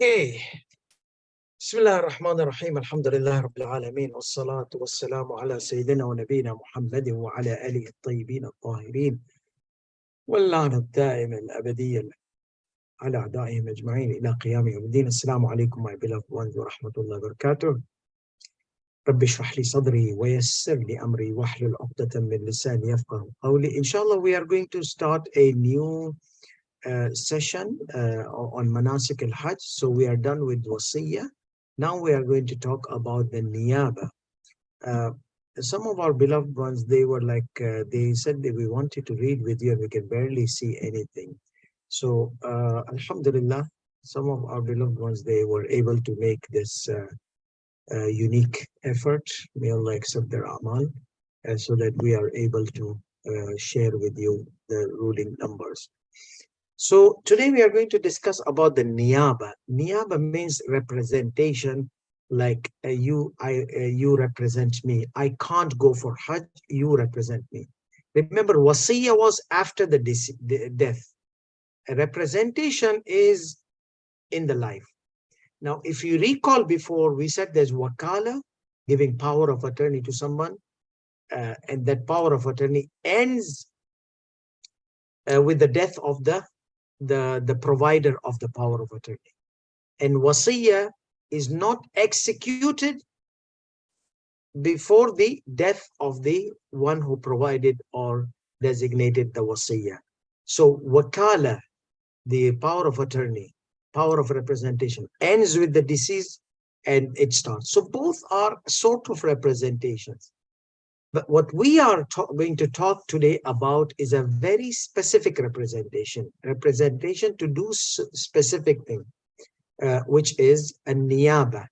Okay. Bismillah ar-Rahman ar-Rahim. Alhamdulillah Rabbil Alameen. Wassalatu wassalamu ala Sayyidina wa Nabina Muhammadin wa ala alihi at-tayyibin at-tahirin. Wal-la'na ad-da'im al-abadiyya ala a'da'ihim ajma'in ila qiyam yawm ad-din. Assalamu alaykum, my beloved ones, wa rahmatullahi wa barakatuh. Rabbi shrah li sadri wa yassir li amri wahlul 'uqdatan min lisani yafqahu qawli. Inshallah, we are going to start a new session on Manasik al-Hajj. So we are done with Wasiyya. Now we are going to talk about the Niyaba. Some of our beloved ones, they were like, they said that we wanted to read with you and we can barely see anything. So Alhamdulillah, some of our beloved ones, they were able to make this unique effort. May Allah accept their amal, so that we are able to share with you the ruling numbers. So today we are going to discuss about the niyaba. Niyaba means representation, like you represent me. I can't go for Hajj, you represent me. Remember, wasiyya was after the death. A representation is in the life. Now, if you recall before, we said there's wakala, giving power of attorney to someone, and that power of attorney ends with the death of the provider of the power of attorney. And wasiyya is not executed before the death of the one who provided or designated the wasiyya. So wakala, the power of attorney, power of representation, ends with the deceased and it starts. So both are sort of representations. But what we are going to talk today about is a very specific representation to do specific thing, which is a niyaba,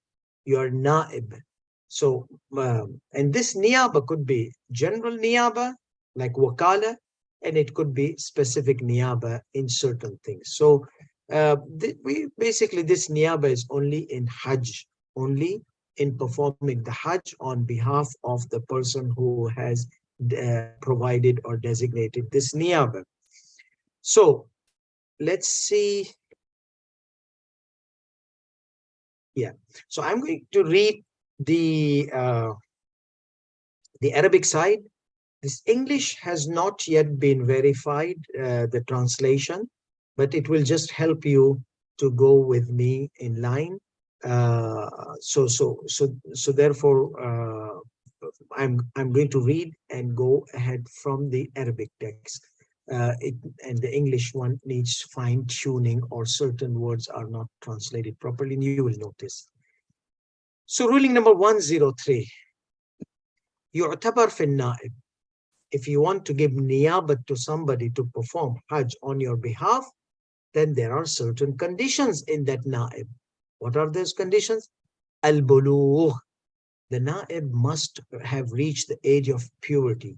your naib. So, and this niyaba could be general niyaba, like wakala, and it could be specific niyaba in certain things. So, this niyaba is only in Hajj, only in performing the Hajj on behalf of the person who has provided or designated this niyaba. So let's see. Yeah. So I'm going to read the Arabic side. This English has not yet been verified, the translation, but it will just help you to go with me in line. So therefore, I'm going to read and go ahead from the Arabic text. And the English one needs fine tuning, or certain words are not translated properly, and you will notice. So ruling number 103. يعتبر في النائب. If you want to give niyabat to somebody to perform Hajj on your behalf, then there are certain conditions in that naib. What are those conditions? Al-bulugh. The naib must have reached the age of puberty.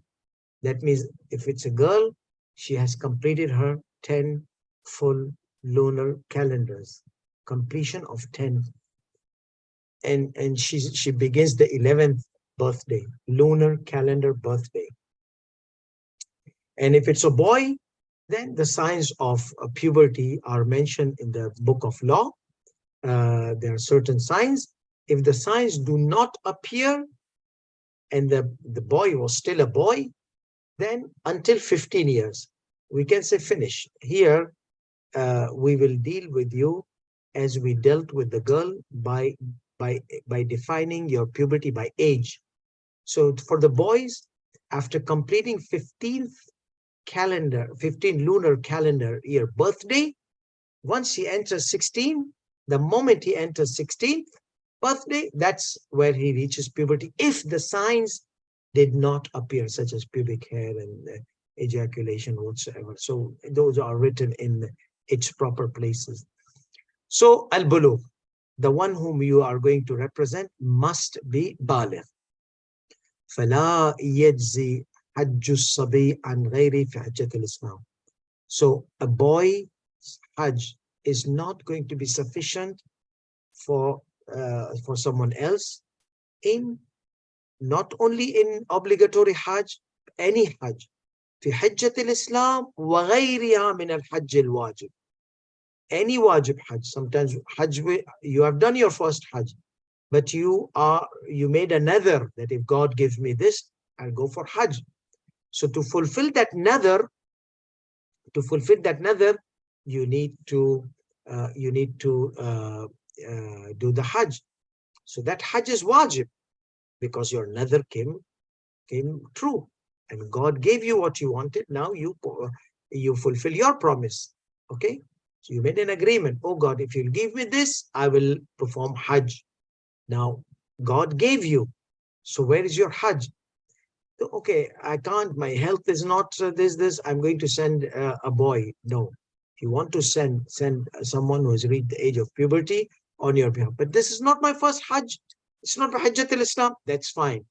That means if it's a girl, she has completed her 10 full lunar calendars, completion of 10. And she begins the 11th birthday, lunar calendar birthday. And if it's a boy, then the signs of puberty are mentioned in the book of law. There are certain signs. If the signs do not appear and the boy was still a boy, then until 15 years, we can say finish. Here, we will deal with you as we dealt with the girl by defining your puberty by age. So for the boys, after completing 15 lunar calendar year birthday, once he enters 16, the moment he enters 16th birthday, that's where he reaches puberty, if the signs did not appear, such as pubic hair and ejaculation whatsoever. So those are written in its proper places. So al-bulugh, the one whom you are going to represent, must be baligh. فلا يجزي حج الصبي عن غيره في حجة الإسلام. So a boy's Hajj is not going to be sufficient for someone else, in not only in obligatory Hajj, any Hajj. في حجة الإسلام وغيرها من الحج الواجب. any wajib Hajj. Sometimes Hajj, you have done your first Hajj, but you made a nadhr that if God gives me this, I'll go for Hajj. So to fulfill that nadhr, you need to do the Hajj. So that Hajj is wajib because your nadhr came true, and God gave you what you wanted. Now you fulfill your promise. Okay, so you made an agreement. Oh God, if you'll give me this, I will perform Hajj. Now God gave you. So where is your Hajj? Okay, I can't. My health is not this. I'm going to send a boy. No, you want to send someone who has reached the age of puberty on your behalf. But this is not my first Hajj. It's not Hajjatul Islam. That's fine.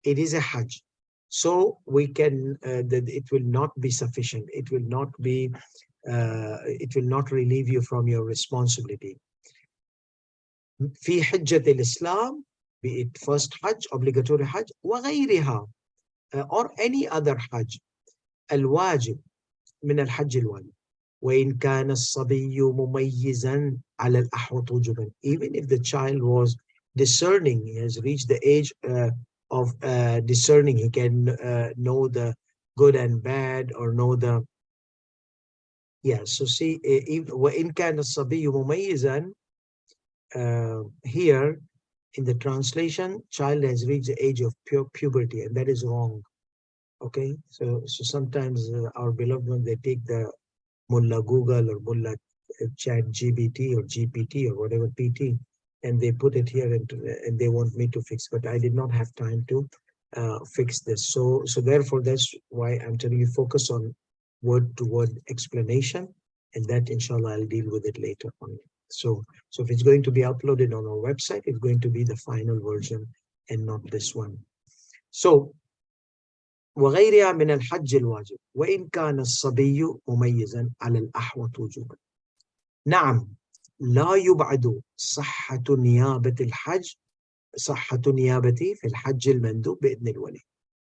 It is a Hajj. So we can, it will not be sufficient. It will not be, it will not relieve you from your responsibility. في حجة الإسلام, be it first Hajj, obligatory Hajj, وغيرها, or any other Hajj. الواجب من الحج الواجب. وإن كان الصبي مميزا على الأحوط وجوبا. Even if the child was discerning, he has reached the age of discerning, he can know the good and bad, or know the, yeah. So see, وإن كان الصبي مميزا, here in the translation, child has reached the age of puberty, and that is wrong. Okay, so sometimes our beloved ones, they take the Mullah Google or Mullah Chat GPT or GPT or whatever PT, and they put it here, and they want me to fix, but I did not have time to fix this. So therefore, that's why I'm telling you, focus on word-to-word explanation, and that inshallah I'll deal with it later on. So if it's going to be uploaded on our website, it's going to be the final version and not this one. So وغيرها من الحج الواجب وإن كان الصبي مميزا على الأحوط وجوبا. نعم، لا يبعد صحة نيابة الحج، صحة نيابتي في الحج المندوب بإذن الولي.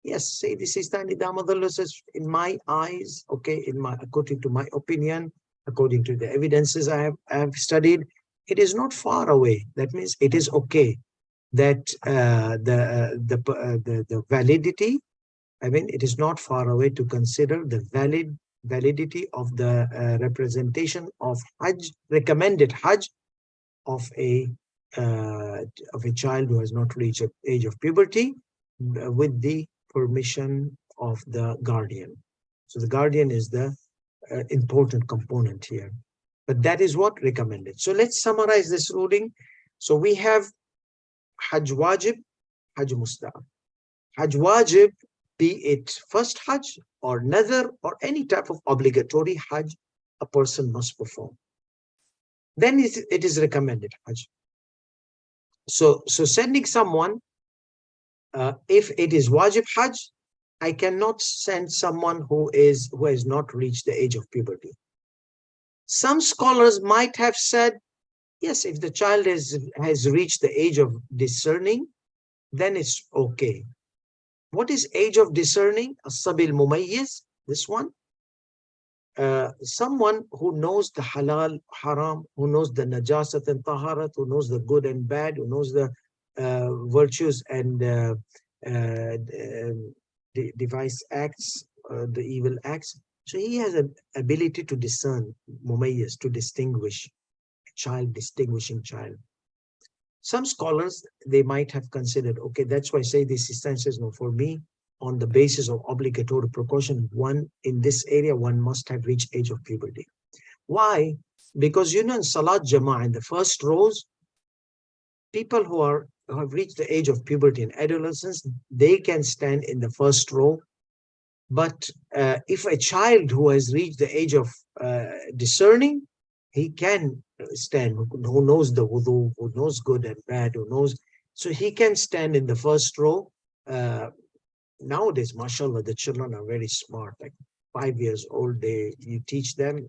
Yes, Sayyidi Sistani Damadullah says, in my eyes, okay, according to my opinion, according to the evidences I have studied, it is not far away. That means it is okay that the validity, I mean, it is not far away to consider the validity of the representation of Hajj, recommended Hajj of a child who has not reached the age of puberty, with the permission of the guardian. So the guardian is the important component here. But that is what recommended. So let's summarize this ruling. So we have Hajj Wajib, Hajj Mustahab. Hajj Wajib, be it first Hajj or nadhr or any type of obligatory Hajj a person must perform. Then it is recommended Hajj. So sending someone, if it is wajib Hajj, I cannot send someone who has not reached the age of puberty. Some scholars might have said, yes, if the child has reached the age of discerning, then it's okay. What is age of discerning? As-sabil mumayyiz, this one. Someone who knows the halal, haram, who knows the najasat and taharat, who knows the good and bad, who knows the virtues and device acts, the evil acts. So he has an ability to discern, mumayyiz, to distinguish, child, distinguishing child. Some scholars, they might have considered, okay, that's why I say this instance says, no, for me, on the basis of obligatory precaution, one in this area, one must have reached age of puberty. Why? Because in Salat Jama'ah, in the first rows, people who have reached the age of puberty and adolescence, they can stand in the first row. But if a child who has reached the age of discerning, he can stand, who knows the wudu, who knows good and bad, who knows, so he can stand in the first row. Nowadays, mashallah, the children are very smart, like 5 years old, you teach them,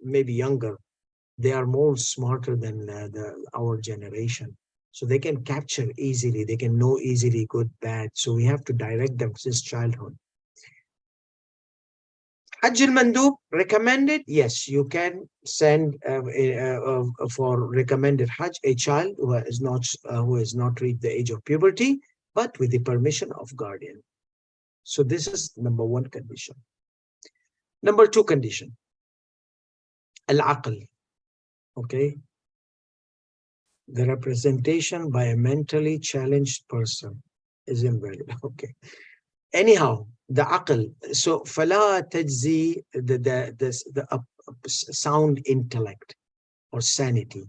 maybe younger, they are more smarter than our generation. So they can capture easily, they can know easily good, bad. So we have to direct them since childhood. Hajj al-Mandub, recommended? Yes, you can send for recommended Hajj a child who has not reached the age of puberty, but with the permission of guardian. So this is number one condition. Number two condition, al-aql. Okay, the representation by a mentally challenged person is invalid. Okay. Anyhow, the aql. So fala tajzi, sound intellect or sanity.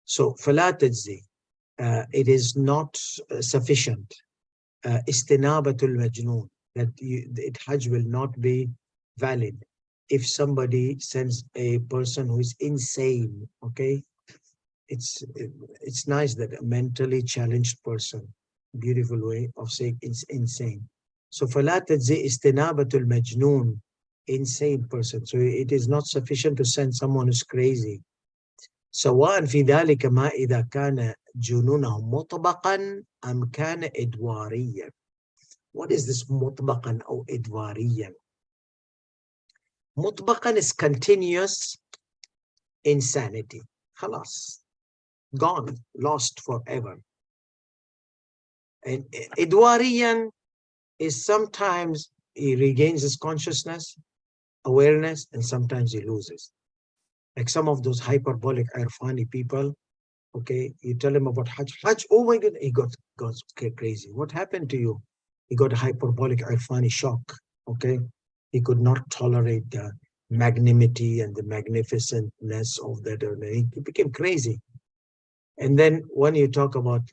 So fala tajzi, it is not sufficient. Istinabatul majnoon, that Hajj will not be valid if somebody sends a person who is insane. Okay, it's nice that a mentally challenged person, beautiful way of saying it's insane. So فَلَا تَجْزِي إِسْتِنَابَةُ الْمَجْنُونَ, insane person. So it is not sufficient to send someone who's crazy. سواء في ذلك ما إذا كان جنونه مطبقا أم كان إدواريا. What is this مطبقا أو إدواريا? مطبقا is continuous insanity. خلاص, gone, lost forever. And Idwariyan is sometimes he regains his consciousness, awareness, and sometimes he loses. Like some of those hyperbolic Irfani people, okay, you tell him about Hajj. Hajj, oh my God, he got crazy. What happened to you? He got a hyperbolic Irfani shock, okay? He could not tolerate the magnanimity and the magnificentness of that. He became crazy. And then when you talk about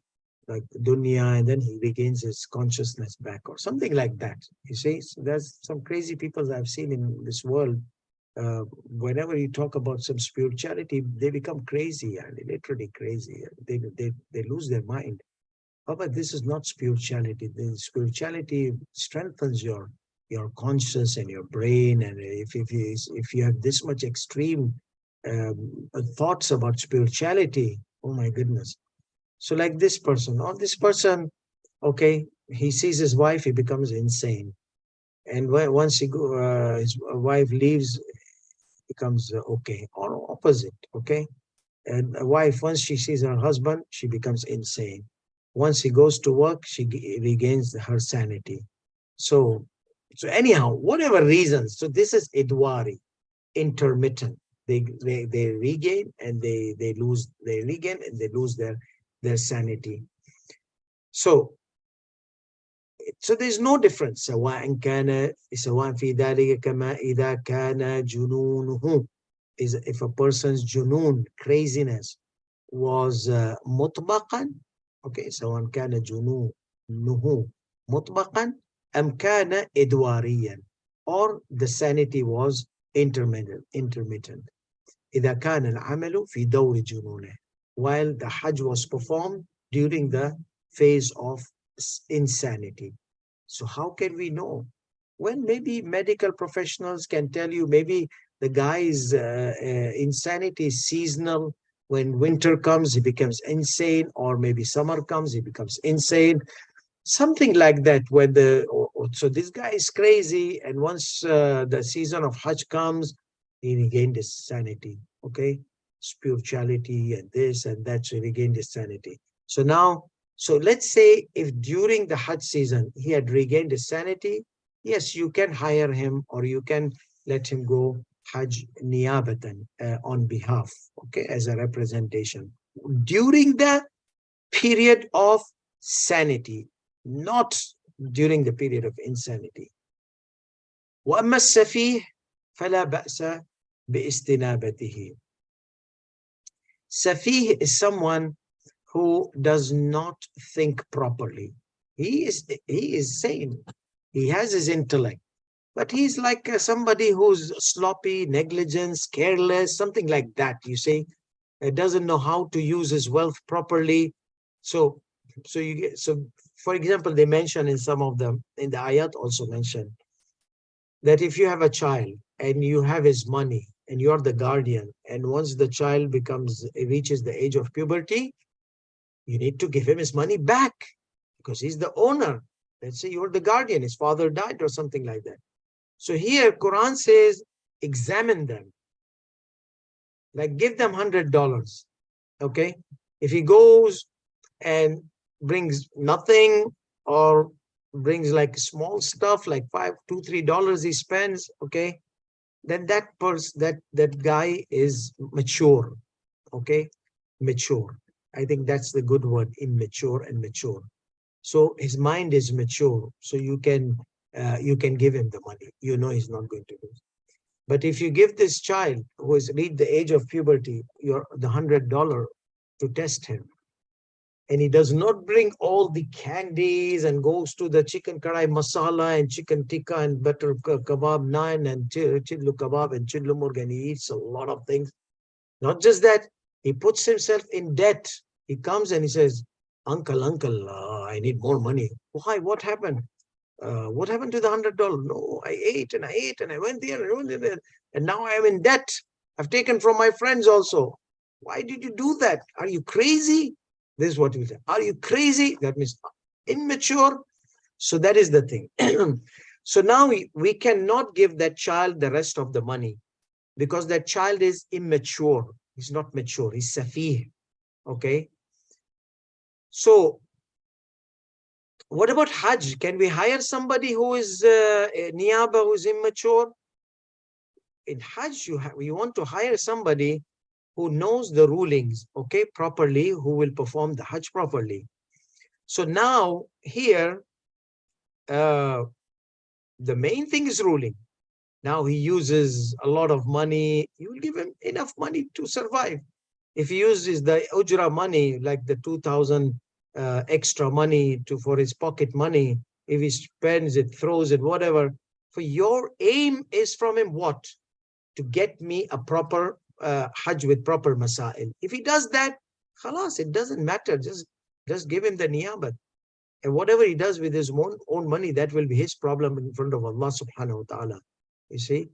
like dunya, and then he regains his consciousness back or something like that. You see, so there's some crazy people that I've seen in this world. Whenever you talk about some spirituality, they become crazy and literally crazy. They lose their mind. But this is not spirituality. The spirituality strengthens your conscience and your brain. And if you have this much extreme thoughts about spirituality, oh my goodness. So like this person, okay, he sees his wife, he becomes insane. And once his wife leaves, becomes okay, or opposite, okay? And a wife, once she sees her husband, she becomes insane. Once he goes to work, she regains her sanity. So, so anyhow, whatever reasons, so this is idwari, intermittent. They regain and they lose, they regain and they lose their sanity. So there's no difference. سواء في ذلك كما إذا كان جنونه, is if a person's junun, craziness, was مطبقا, okay, سواء كان جنونه مطبقا أم كان إدواريا, or the sanity was intermittent. إذا كان العمل في دور جنونه, while the Hajj was performed during the phase of insanity. So how can we know? When maybe medical professionals can tell you, maybe the guy's insanity is seasonal. When winter comes, he becomes insane, or maybe summer comes, he becomes insane. Something like that. So this guy is crazy, and once the season of Hajj comes, he regained his sanity. Okay, spirituality and this and that, so he regained his sanity. So now, so let's say if during the Hajj season he had regained his sanity, yes, you can hire him or you can let him go Hajj niyabatan, on behalf, okay, as a representation during the period of sanity, not during the period of insanity. وأما السفيه فلا بأس باستنابته. Safih is someone who does not think properly. He is sane. He has his intellect, but he's like somebody who's sloppy, negligent, careless, something like that. You see, doesn't know how to use his wealth properly. So for example, they mention in some of them, in the ayat also mentioned, that if you have a child and you have his money and you're the guardian, and once the child reaches the age of puberty, you need to give him his money back because he's the owner. Let's say you're the guardian, his father died or something like that. So here Quran says, examine them. Like give them $100. Okay. If he goes and brings nothing, or brings like small stuff like $2, $3 he spends, okay, then that guy is mature. Okay, mature. I think that's the good word, immature and mature. So his mind is mature, so you can give him the money. You know he's not going to lose. But if you give this child who has reached the age of puberty the $100 to test him, and he does not bring all the candies and goes to the chicken karai masala and chicken tikka and butter kebab naan and chidlu kebab and chidlu murg, and he eats a lot of things. Not just that, he puts himself in debt. He comes and he says, uncle, I need more money. Why? What happened? What happened to the $100? No, I ate and I ate and I went there and I went there, and now I am in debt. I've taken from my friends also. Why did you do that? Are you crazy? This is what you say. Are you crazy? That means immature. So that is the thing. So now we cannot give that child the rest of the money, because that child is immature. He's not mature. He's safih. Okay. So what about Hajj? Can we hire somebody who is niyaba, who is immature? In Hajj, you want to hire somebody who knows the rulings, okay, properly, who will perform the Hajj properly. So now here, the main thing is ruling. Now he uses a lot of money. You will give him enough money to survive. If he uses the ujra money, like the 2,000 extra money for his pocket money, if he spends it, throws it, whatever, for your aim is from him what? To get me a proper Hajj with proper masail. If he does that, khalas, it doesn't matter. Just give him the niyabat. And whatever he does with his own money, that will be his problem in front of Allah subhanahu wa ta'ala. You see?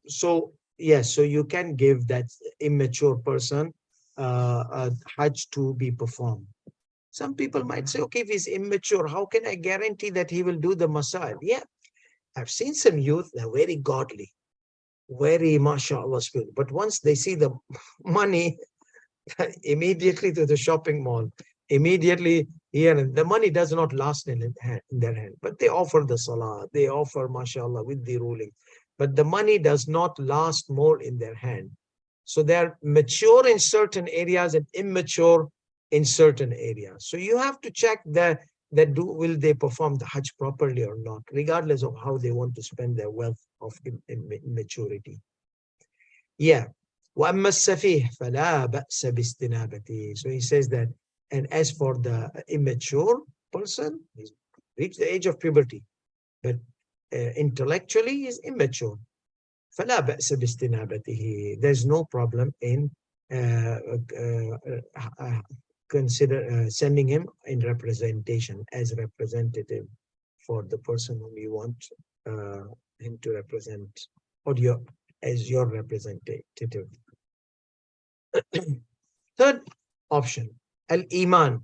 So, yes, so you can give that immature person a Hajj to be performed. Some people might say, okay, if he's immature, how can I guarantee that he will do the masail? Yeah, I've seen some youth, they're very godly, very mashallah spirit. But once they see the money, immediately to the shopping mall, immediately here, and the money does not last in their hand. But they offer the salah, they offer mashallah with the ruling, but the money does not last more in their hand. So they're mature in certain areas and immature in certain areas. So you have to check that will they perform the Hajj properly or not, regardless of how they want to spend their wealth of immaturity. Yeah. وَأَمَّا السَّفِيهُ فَلَا بَأْسَ بِاسْتِنَابَتِهِ. So he says that, and as for the immature person, he's reached the age of puberty, but intellectually he's immature. فَلَا بَأْسَ بِاسْتِنَابَتِهِ. There's no problem in sending him in representation, as representative for the person whom you want him to represent, or as your representative. Third option, al-Iman.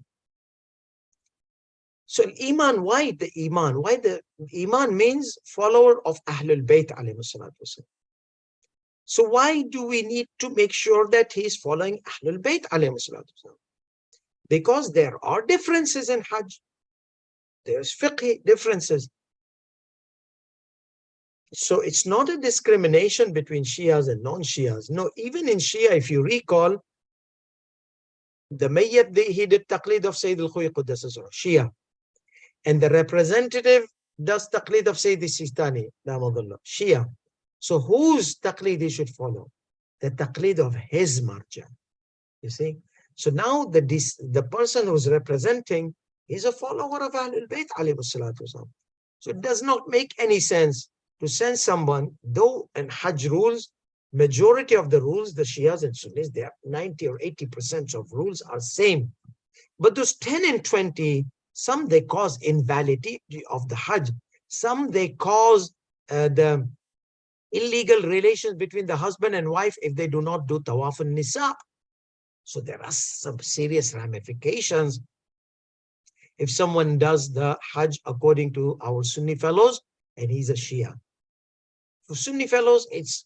So al-Iman, why the Iman? Why the Iman means follower of Ahlul Bayt alayhi salatu wasalam. So why do we need to make sure that he is following Ahlul Bayt alayhi salatu wasalam? Because there are differences in Hajj. There's fiqh differences. So it's not a discrimination between Shias and non-Shias. No, even in Shia, if you recall, the Mayyat, he did taqlid of Sayyid al-Khuy Quddasas, Shia. And the representative does taqlid of Sayyid Sistani, Shia. So whose taqlid he should follow? The taqlid of his marja. You see? So now the person who's representing is a follower of Ahlul Bayt alayhi salatu wasalam. So it does not make any sense to send someone, though in Hajj rules, majority of the rules, the Shias and Sunnis, they are 90 or 80% of rules are same. But those 10 and 20, some they cause invalidity of the Hajj. Some they cause the illegal relations between the husband and wife if they do not do tawaf an-nisa. So there are some serious ramifications. If someone does the Hajj according to our Sunni fellows and he's a Shia, For Sunni fellows, it's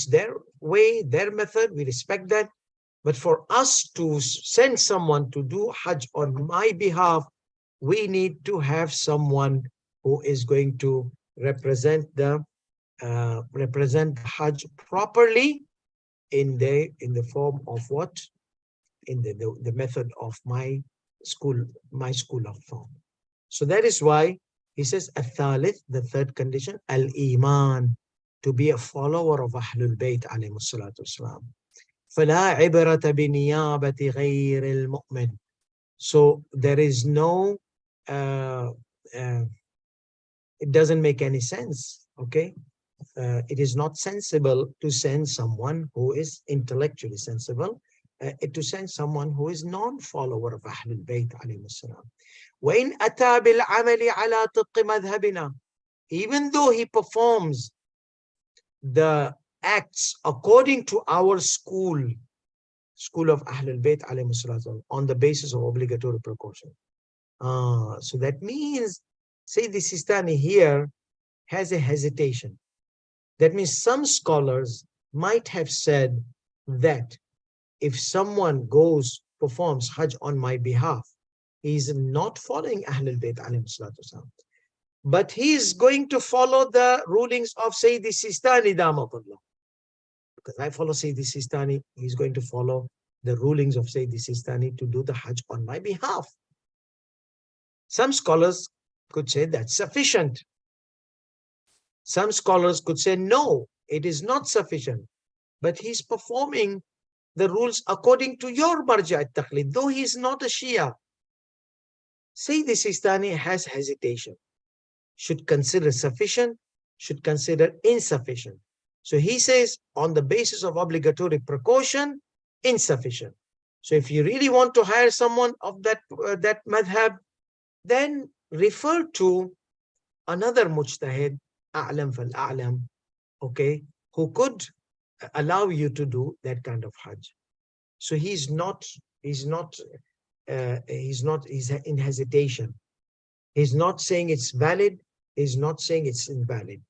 their way, their method. We respect that. But for us to send someone to do Hajj on my behalf, we need to have someone who is going to represent the Hajj properly in the form of what? In the method of my school of thought. So that is why he says الثالث, the third condition, al-iman, to be a follower of Ahlul Bayt alayhi salatu wasalam. فلا عبرة بنيابة غير المؤمن. So there is no it doesn't make any sense, okay? It is not sensible to send someone who is intellectually sensible, to send someone who is non-follower of Ahlul Bayt alayhi salam. وَإِنْ أَتَى بِالْعَمَلِ عَلَى طِقِّ مَذْهَبِنَا, even though he performs the acts according to our school of Ahlul Bayt alayhi salam, on the basis of obligatory precaution. So that means, Sayyid Sistani here has a hesitation. That means some scholars might have said that if someone performs Hajj on my behalf, he is not following Ahlul Bayt alayhi salatu wasalam, but he is going to follow the rulings of Sayyid Sistani Damatullah. Because I follow Sayyid Sistani, he is going to follow the rulings of Sayyid Sistani to do the Hajj on my behalf. Some scholars could say that's sufficient. Some scholars could say, no, it is not sufficient. But he's performing the rules according to your marja at-taqlid, though he is not a Shia. Sayyid Sistani has hesitation. Should consider sufficient, should consider insufficient. So he says, on the basis of obligatory precaution, insufficient. So if you really want to hire someone of that madhab, then refer to another mujtahid, a'lam fal-a'lam, okay, who could allow you to do that kind of Hajj. So he's in hesitation. He's not saying it's valid. He's not saying it's invalid.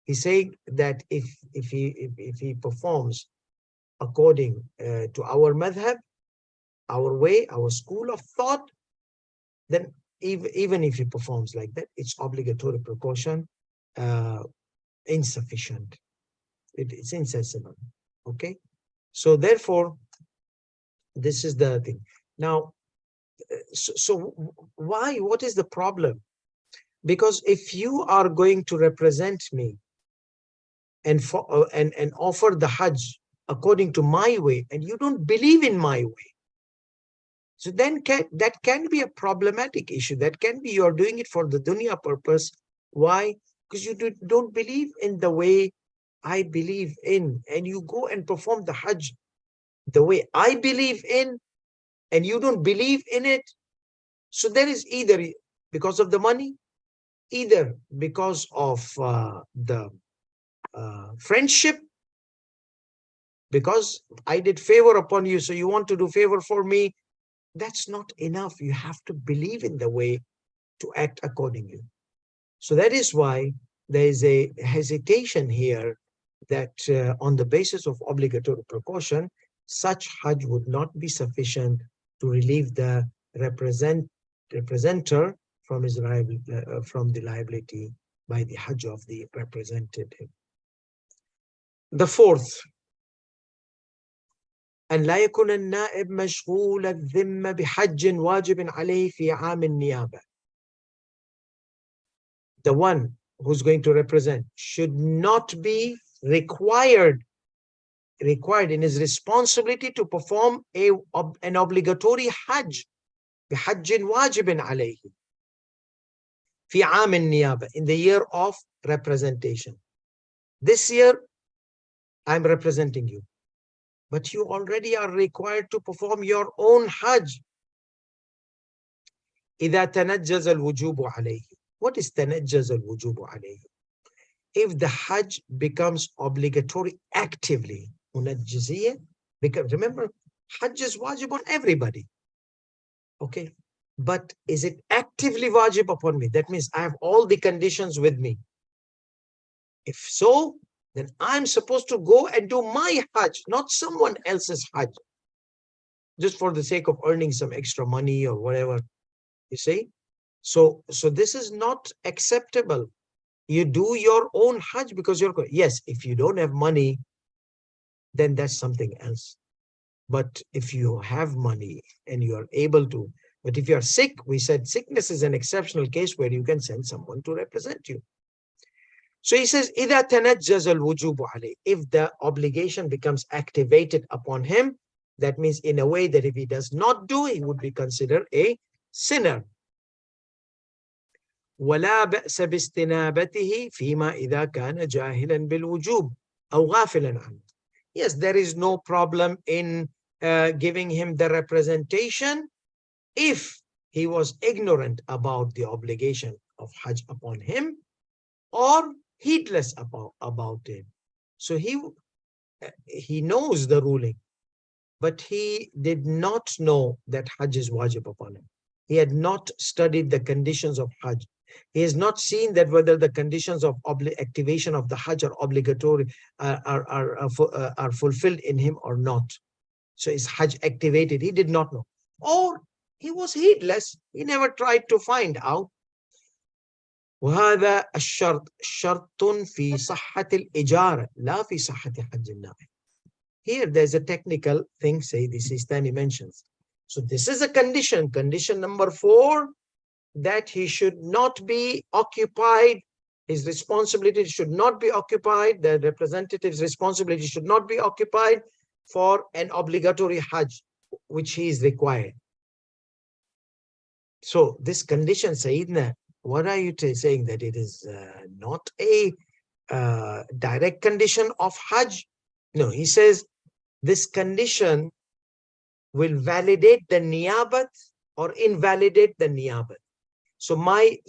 He's saying that if he performs according to our madhab, our way, our school of thought, then even if he performs like that, it's obligatory precaution, insufficient. It's insensible. Okay, so therefore, this is the thing. Now, so why? What is the problem? Because if you are going to represent me and offer the Hajj according to my way, and you don't believe in my way, so then that can be a problematic issue. That can be you're doing it for the dunya purpose. Why? Because you don't believe in the way I believe in, and you go and perform the Hajj the way I believe in, and you don't believe in it. So there is either because of the money, either because of the friendship, because I did favor upon you, so you want to do favor for me. That's not enough. You have to believe in the way to act accordingly. So that is why there is a hesitation here that on the basis of obligatory precaution, such Hajj would not be sufficient to relieve the representer from the liability by the Hajj of the representative. The fourth, أن لا يكون النائب مشغول الذمة بحج واجب عليه في عام النيابة. The one who's going to represent should not be required in his responsibility to perform an obligatory Hajj بحج واجب عليه في عام النيابة, in the year of representation. This year I'm representing you, but you already are required to perform your own Hajj. إذا تنجز الوجوب عليه. What is تنجز الوجوب عليه? If the Hajj becomes obligatory actively, munajjiziyya, because remember, Hajj is wajib on everybody. Okay, but is it actively wajib upon me? That means I have all the conditions with me. If so, then I'm supposed to go and do my Hajj, not someone else's Hajj, just for the sake of earning some extra money or whatever. You see? So this is not acceptable. You do your own Hajj because yes, if you don't have money, then that's something else. But if you have money and you are able to, but if you are sick, we said sickness is an exceptional case where you can send someone to represent you. So he says, إِذَا تَنَجَّزَ الْوُجُوبُ عَلَيْهِ. If the obligation becomes activated upon him, that means in a way that if he does not do, he would be considered a sinner. وَلَا بَأْسَ بِاسْتِنَابَتِهِ فِيمَا إِذَا كَانَ جَاهِلًا بِالْوُجُوبِ أَوْ غَافِلًا عَنْهُ. Yes, there is no problem in giving him the representation if he was ignorant about the obligation of Hajj upon him or heedless about it. So he knows the ruling, but he did not know that Hajj is wajib upon him. He had not studied the conditions of Hajj. He has not seen that whether the conditions of activation of the Hajj are obligatory, are fulfilled in him or not. So is Hajj activated? He did not know. Or he was heedless. He never tried to find out. وهذا الشرط شرط في صحة الإجارة لا في صحة حج النائم. Here there's a technical thing, say the Sistani mentions. So this is a condition. Condition number 4, that he should not be occupied. His responsibility should not be occupied. The representative's responsibility should not be occupied for an obligatory Hajj, which he is required. So this condition, Sayyidina, what are you saying? That it is not a direct condition of Hajj? No, he says this condition will validate the niyabat or invalidate the niyabat. So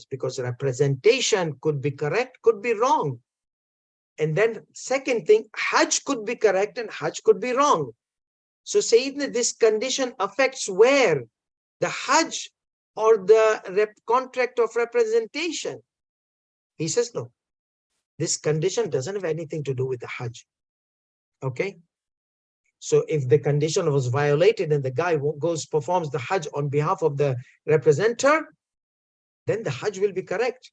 because representation could be correct, could be wrong. And then second thing, Hajj could be correct and Hajj could be wrong. So Sayyidina, this condition affects where? The Hajj or the contract of representation? He says, no, this condition doesn't have anything to do with the Hajj. Okay? So if the condition was violated and the guy performs the Hajj on behalf of the representative, then the Hajj will be correct.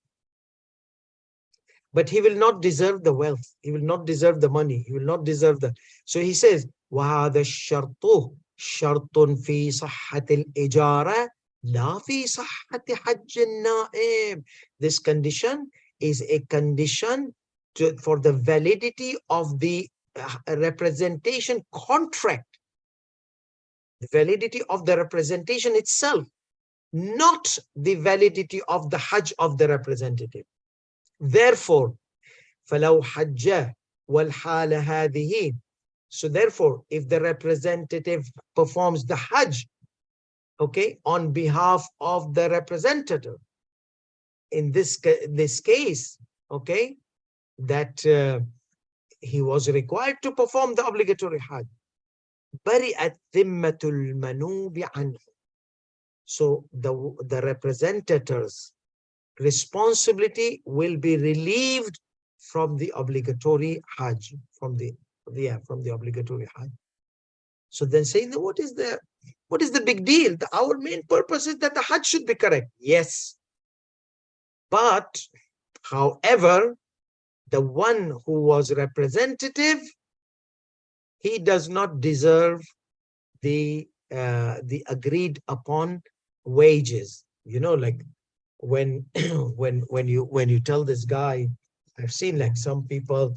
But he will not deserve the wealth. He will not deserve the money. He will not deserve the... So he says, وَهَذَا الشَّرْطُ شَرْطٌ فِي صَحَّةِ الْإِجَارَةِ لَا فِي صَحَّةِ حَجِّ النَّائِمِ. This condition is a condition for the validity of the representation contract. The validity of the representation itself, not the validity of the Hajj of the representative. Therefore, فَلَوْ حَجَّ وَالْحَالَ هَذِهِ. So therefore, if the representative performs the Hajj, okay, on behalf of the representative, in this case, okay, that he was required to perform the obligatory Hajj. بَرِئَتْ ذِمَّةُ الْمَنُوبِ عَنْهُ. So the representative's responsibility will be relieved from the obligatory Hajj, from the obligatory Hajj. So then saying, what is the big deal? Our main purpose is that the Hajj should be correct. Yes. But, however, the one who was representative, he does not deserve the agreed upon wages. You know, like when you tell this guy, I've seen like some people,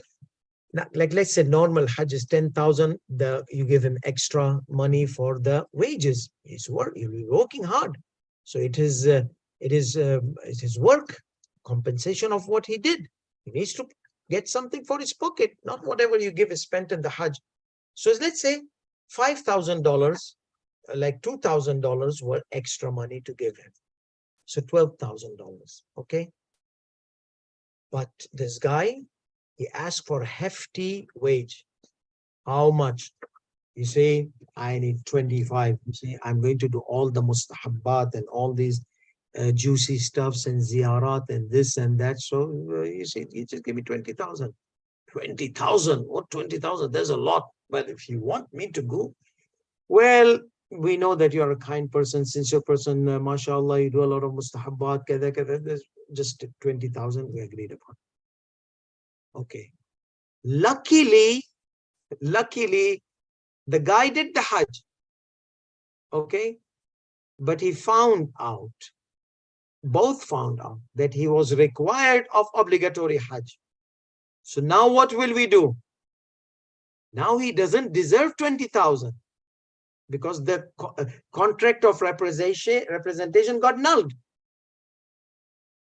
like let's say normal Hajj is 10,000, you give him extra money for the wages. He's working hard, so it is his work, compensation of what he did. He needs to get something for his pocket, not whatever you give is spent in the Hajj. So let's say $5,000, like $2,000 were extra money to give him. So $12,000, okay? But this guy, he asked for a hefty wage. How much? You say, I need 25. You say, I'm going to do all the mustahabbat and all these juicy stuffs and ziyarat and this and that. So you say, you just give me 20,000. 20,000. What 20,000? There's a lot. But if you want me to go, well, we know that you're a kind person, sincere person, mashallah, you do a lot of mustahabbat, kada, kada. There's just 20,000 we agreed upon. Okay. Luckily, the guy did the Hajj. Okay. But he found out, both found out that he was required of obligatory Hajj. So now what will we do? Now he doesn't deserve 20,000 because the contract of representation got nulled.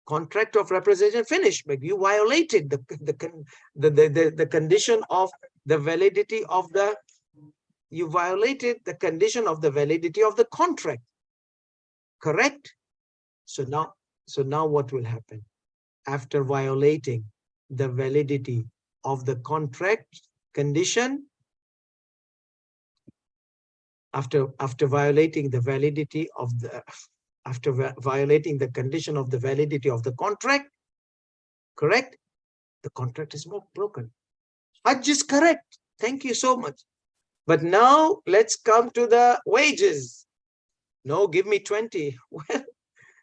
Contract of representation finished, but you violated the condition of the validity of the, you violated the condition of the validity of the contract. Correct? So now what will happen? After violating the validity of the contract condition, after violating the validity of the, after violating the condition of the validity of the contract, correct? The contract is broken. Hajj is correct. Thank you so much. But now let's come to the wages. No, give me 20. Well,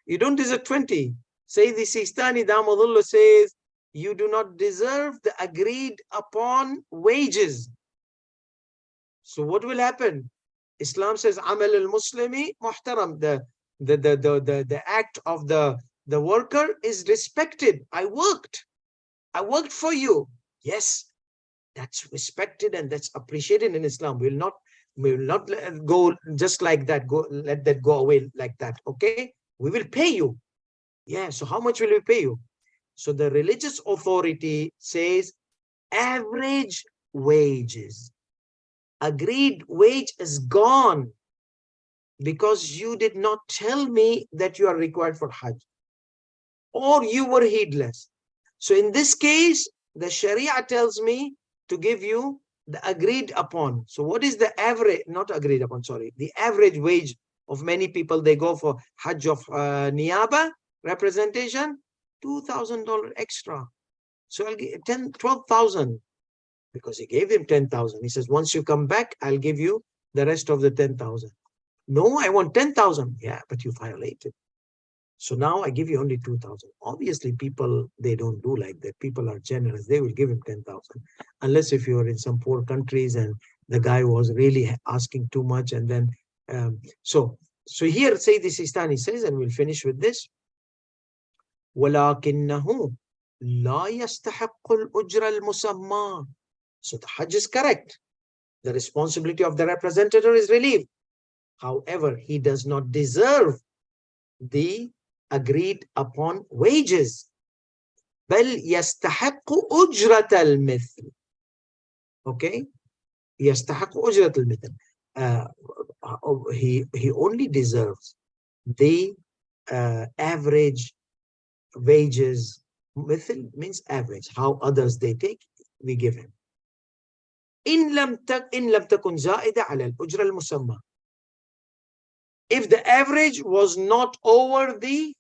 you don't deserve 20. Say the Sistani Damadullah says, you do not deserve the agreed upon wages. So what will happen? Islam says, Amal al-Muslimi muhtaram. The act of the worker is respected. I worked for you. Yes, that's respected and that's appreciated in Islam. We will not let it go just like that. Let that go away like that. Okay, we will pay you. Yeah. So how much will we pay you? So the religious authority says average wages. Agreed wage is gone because you did not tell me that you are required for Hajj, or you were heedless. So in this case, the Sharia tells me to give you the agreed upon. So what is the average, not agreed upon, sorry, the average wage of many people? They go for Hajj of Niyaba representation, $2,000 extra. So I'll give 12,000 because he gave him 10,000. He says, once you come back, I'll give you the rest of the 10,000. No, I want 10,000. Yeah, but you violated. So now I give you only 2,000. Obviously, people, they don't do like that. People are generous. They will give him 10,000. Unless if you are in some poor countries and the guy was really asking too much. And then, so here, say the Sistani says, and we'll finish with this. وَلَكِنَّهُ لَا يَسْتَحِقُّ الْأُجْرَ الْمُسَمَّى. So the Hajj is correct. The responsibility of the representative is relieved. However, he does not deserve the agreed upon wages. بل يستحق أجرة المثل. Okay? يستحق أجرة المثل. He only deserves the average wages. مثل means average. How others they take, we give him. إن لم تكن زائدة على الأجرة المسمى. If the average was not over the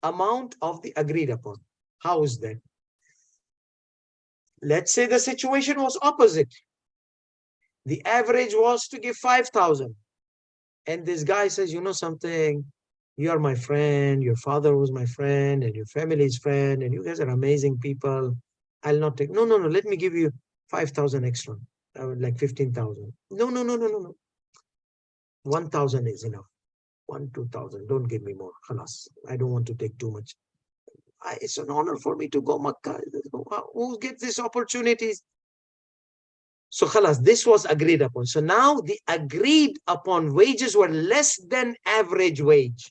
amount of the agreed upon. How is that? Let's say the situation was opposite. The average was to give 5,000. And this guy says, you know something, you are my friend, your father was my friend, and your family's friend, and you guys are amazing people. I'll not take, no, let me give you 5,000 extra. I would like 15,000. No. 1,000 is enough. 2,000. Don't give me more. Khalas. I don't want to take too much. It's an honor for me to go Makkah. Who gets these opportunities? So khalas, this was agreed upon. So now the agreed upon wages were less than average wage.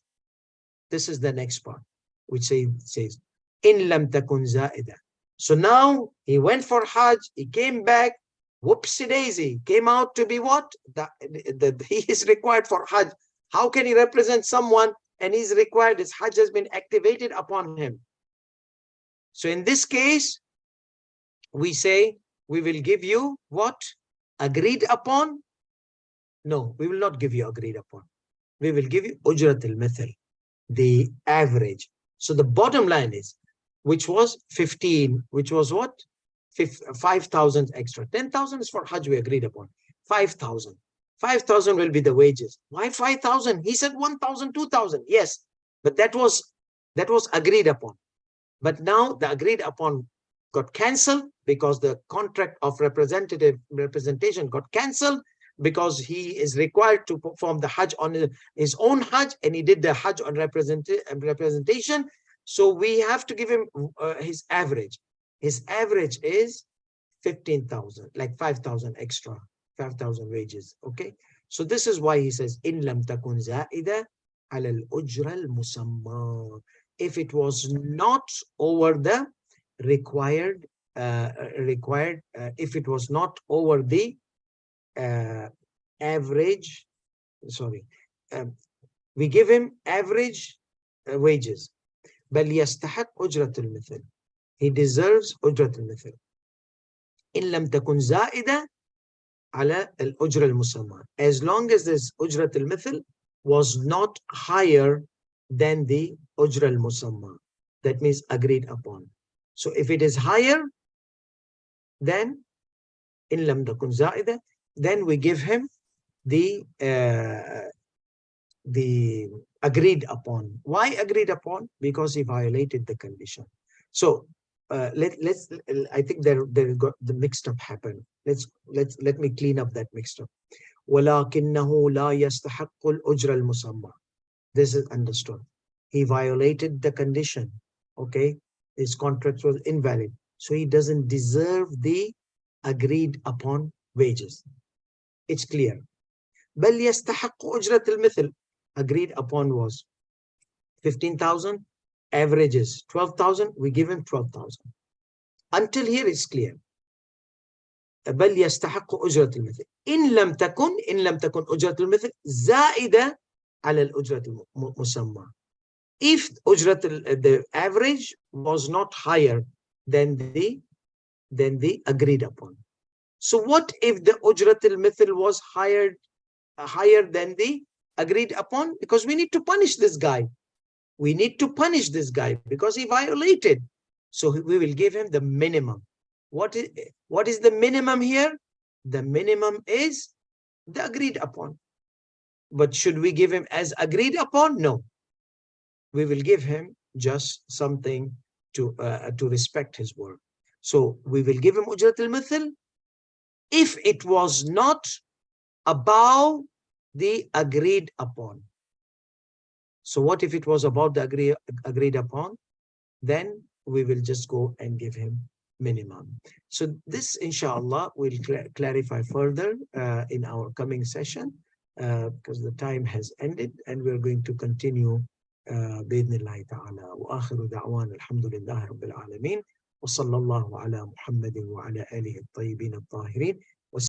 This is the next part, which says, in lam takun zaida. So now he went for Hajj, he came back, whoopsie daisy, came out to be what? He is required for Hajj. How can he represent someone and he's required, his Hajj has been activated upon him? So in this case, we say, we will give you what? Agreed upon? No, we will not give you agreed upon. We will give you Ujrat al-Mithal, the average. So the bottom line is, which was 15, which was what? 5,000 extra. 10,000 is for Hajj, we agreed upon. 5,000. 5,000 will be the wages. Why 5,000? He said 1,000, 2,000. Yes, but that was agreed upon. But now the agreed upon got cancelled because the contract of representation got cancelled, because he is required to perform the Hajj on his own Hajj, and he did the Hajj on representation. So we have to give him his average. His average is 15,000, like 5,000 extra, 5,000 wages. Okay. So this is why he says, in lam takun za'ida ala al-ujra al-musamma. If it was not over the required, if it was not over the average, sorry, we give him average wages. بل يستحق أجرة المثل. He deserves أجرة المثل. إن لم تكن زائدة على الأجرة المسمى. As long as this أجرة المثل was not higher than the أجرة المسمى. That means agreed upon. So if it is higher, then إن لم تكن زائدة, then we give him the agreed upon. Why agreed upon? Because he violated the condition. So let's I think there got the mixed up happened. Let me clean up that mixed up. ولكنه لا يستحق الأجر المسمى. This is understood. He violated the condition. Okay, his contract was invalid, so he doesn't deserve the agreed upon wages. It's clear. بل يستحق أجرة المثل. Agreed upon was 15,000, average is 12,000, we give him 12,000. Until here it's clear. بل يستحق أجرة المثل. إن لم تكن أجرة المثل زائدة على الأجرة المسمى. If the average was not higher than the agreed upon. So what if the أجرة المثل was higher than the agreed upon? Because we need to punish this guy. We need to punish this guy because he violated. So we will give him the minimum. What is the minimum here? The minimum is the agreed upon. But should we give him as agreed upon? No. We will give him just something to respect his word. So we will give him ujrat al-mithil if it was not above the agreed upon. So what if it was about the agreed upon? Then we will just go and give him minimum. So this, inshallah, will clarify further in our coming session because the time has ended, and we're going to continue بإذن الله تعالى. وآخر دعوانا الحمد لله رب العالمين وصلى الله على محمد وعلى آله الطيبين الطاهرين.